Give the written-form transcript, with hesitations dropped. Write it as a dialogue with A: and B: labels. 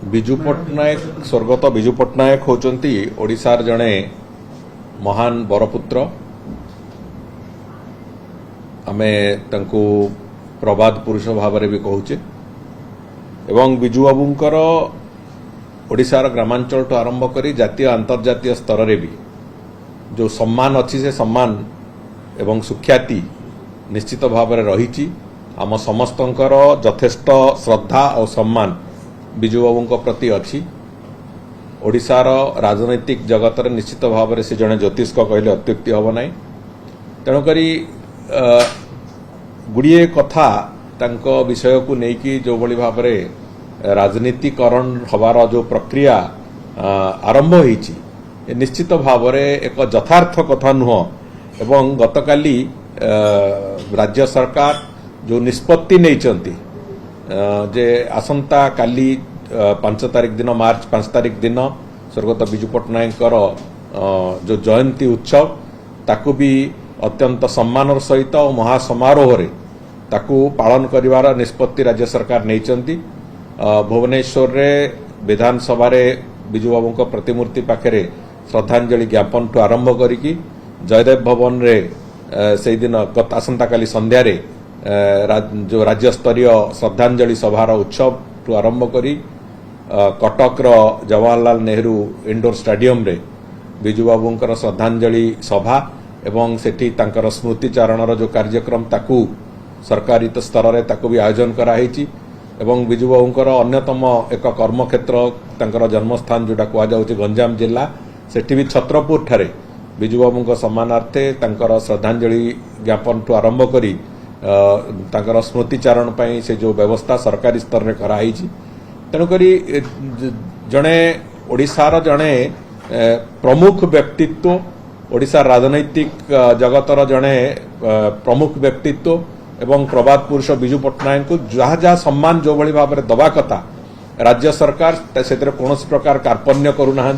A: विजु पट्टनायक स्वर्गत विजु पट्टनायक होचंती ओडिशार जड़े महान बरपुत्र। आमे तंकु प्रबाद पुरुष भाव भी कहूचे एवं विजु बाबूंकर ओडिशार ग्रामांचल तो आरंभ करी जातीय अंतर्जातीय स्तर रे भी जो सम्मान अच्छी से सम्मान एवं सुख्याति निश्चित भाव में रही। आम समस्तंकर यथेष्ट श्रद्धा और सम्मान विजु बाबू प्रति अच्छी। ओडिशार राजनैतिक जगत रे निश्चित भाव में से जड़े ज्योतिष कहले अत्युक्ति हम ना। तेणुक गुड़िए कथा तांको विषय को लेकिन जो भली भाव में राजनीतिकरण हबार जो प्रक्रिया आरंभ होती निश्चित भाव में एक यथार्थ कथा नुह। एवं गतकाली राज्य सरकार जो निष्पत्ति नहीं जे आसंता काली 5 तारिख दिन मार्च 5 तारिख दिन स्वर्गत विजु पट्टनायक जो जयंती उत्सव ताकू भी अत्यंत सम्मान सहित और महासमारोह रे ताकू पालन करिवार निष्पत्ति राज्य सरकार नहीं। भुवनेश्वर रे विधानसभा रे विजु बाबू प्रतिमूर्ति पाखे श्रद्धांजलि ज्ञापन ठू आरंभ करिकी जयदेव भवन रे से दिन आसंता काली संध्या रे जो राज्य स्तरीय श्रद्धांजलि सभार उत्सव ठू आरंभ करी कटक जवाहरलाल नेहरू इंडोर स्टेडियम रे विजु बाबूंकर श्रद्धांजलि सभा एवं सेठी तांकर स्मृतिचारण जो कार्यक्रम ताकू सरकारी स्तर रे ताकू भी आयोजन कराई। एवं विजु बाबूंकर अन्यतम एक कर्मक्षेत्र तांकर जन्मस्थान जोटा कह जाउछि गंजाम जिला सेठी भी छत्रपुर ठारे विजु बाबूंक सम्मानार्थे तांकर श्रद्धांजलि ज्ञापन ठू आरंभ करी तांकर स्मृतिचारण पई से जो व्यवस्था सरकारी स्तर रे कराई। तेणुकरी जड़े ओडिशार जड़े प्रमुख व्यक्तित्व ओडिशा राजनैतिक जगतर जड़े प्रमुख व्यक्तित्व एवं प्रबाद पुरुष विजु पट्टनायक को जहाँ जहाँ सम्मान जो भली भाव में दबा कथा राज्य सरकार से कौन प्रकार कार्पण्य करूना।